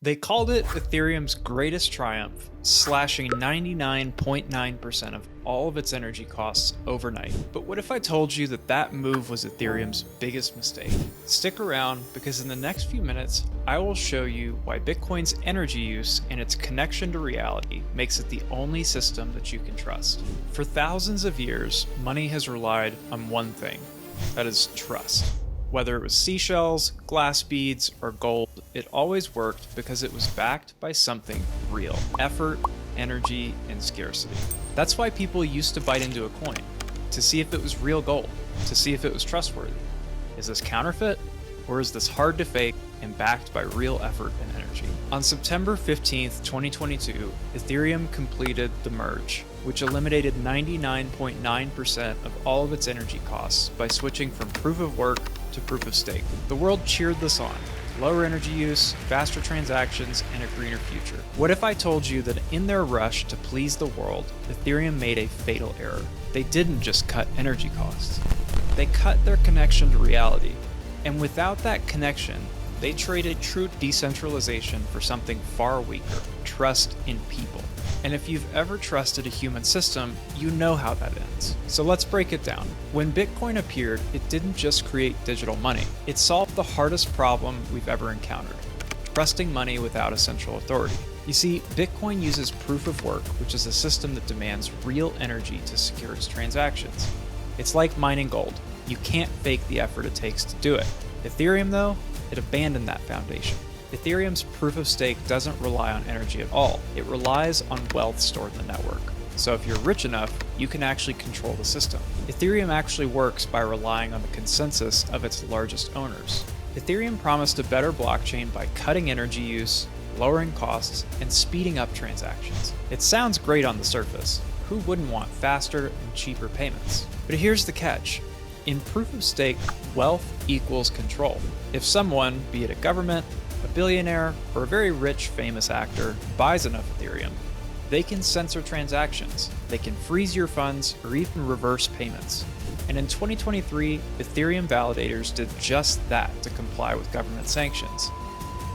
They called it Ethereum's greatest triumph, slashing 99.9% of all of its energy costs overnight. But what if I told you that that move was Ethereum's biggest mistake? Stick around, because in the next few minutes, I will show you why Bitcoin's energy use and its connection to reality makes it the only system that you can trust. For thousands of years, money has relied on one thing, that is trust. Whether it was seashells, glass beads, or gold, it always worked because it was backed by something real: effort, energy, and scarcity. That's why people used to bite into a coin, to see if it was real gold, to see if it was trustworthy. Is this counterfeit, or is this hard to fake and backed by real effort and energy? On September 15th, 2022, Ethereum completed the merge, which eliminated 99.9% of all of its energy costs by switching from proof of work to proof of stake. The world cheered this on: lower energy use, faster transactions, and a greener future. What if I told you that in their rush to please the world, Ethereum made a fatal error? They didn't just cut energy costs. They cut their connection to reality. And without that connection, they traded true decentralization for something far weaker: trust in people. And if you've ever trusted a human system, you know how that ends. So let's break it down. When Bitcoin appeared, it didn't just create digital money. It solved the hardest problem we've ever encountered: trusting money without a central authority. You see, Bitcoin uses proof of work, which is a system that demands real energy to secure its transactions. It's like mining gold. You can't fake the effort it takes to do it. Ethereum, though, it abandoned that foundation. Ethereum's proof of stake doesn't rely on energy at all. It relies on wealth stored in the network. So if you're rich enough, you can actually control the system. Ethereum actually works by relying on the consensus of its largest owners. Ethereum promised a better blockchain by cutting energy use, lowering costs, and speeding up transactions. It sounds great on the surface. Who wouldn't want faster and cheaper payments? But here's the catch. In proof of stake, wealth equals control. If someone, be it a government, a billionaire, or a very rich famous actor, buys enough Ethereum, they can censor transactions, they can freeze your funds, or even reverse payments. And in 2023, Ethereum validators did just that to comply with government sanctions.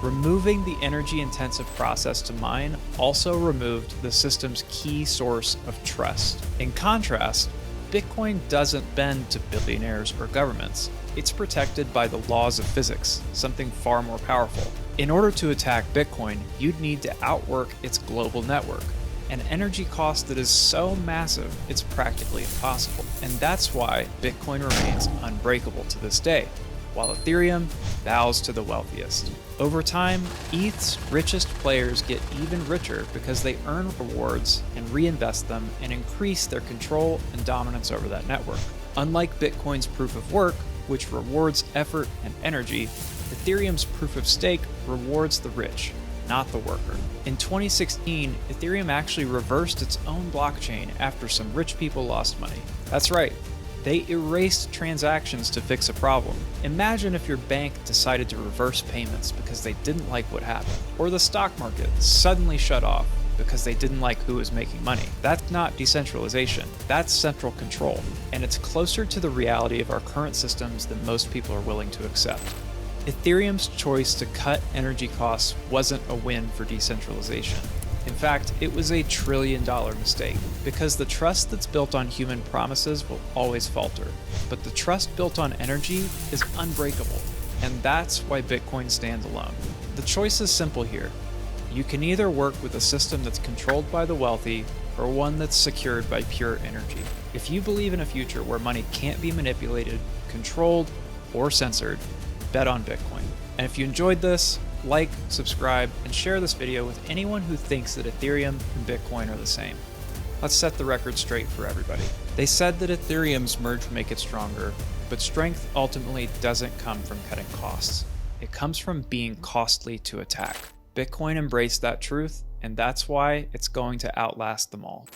Removing the energy-intensive process to mine also removed the system's key source of trust. In contrast, Bitcoin doesn't bend to billionaires or governments. It's protected by the laws of physics, something far more powerful. In order to attack Bitcoin, you'd need to outwork its global network, an energy cost that is so massive it's practically impossible. And that's why Bitcoin remains unbreakable to this day, while Ethereum bows to the wealthiest. Over time, ETH's richest players get even richer because they earn rewards and reinvest them and increase their control and dominance over that network. Unlike Bitcoin's proof of work, which rewards effort and energy, Ethereum's proof of stake rewards the rich, not the worker. In 2016, Ethereum actually reversed its own blockchain after some rich people lost money. That's right. They erased transactions to fix a problem. Imagine if your bank decided to reverse payments because they didn't like what happened, or the stock market suddenly shut off because they didn't like who was making money. That's not decentralization, that's central control, and it's closer to the reality of our current systems than most people are willing to accept. Ethereum's choice to cut energy costs wasn't a win for decentralization. In fact, it was a $1 trillion mistake, because the trust that's built on human promises will always falter, but the trust built on energy is unbreakable, and that's why Bitcoin stands alone. The choice is simple here. You can either work with a system that's controlled by the wealthy, or one that's secured by pure energy. If you believe in a future where money can't be manipulated, controlled, or censored, bet on Bitcoin. And if you enjoyed this, like, subscribe, and share this video with anyone who thinks that Ethereum and Bitcoin are the same. Let's set the record straight for everybody. They said that Ethereum's merge would make it stronger, but strength ultimately doesn't come from cutting costs. It comes from being costly to attack. Bitcoin embraced that truth, and that's why it's going to outlast them all.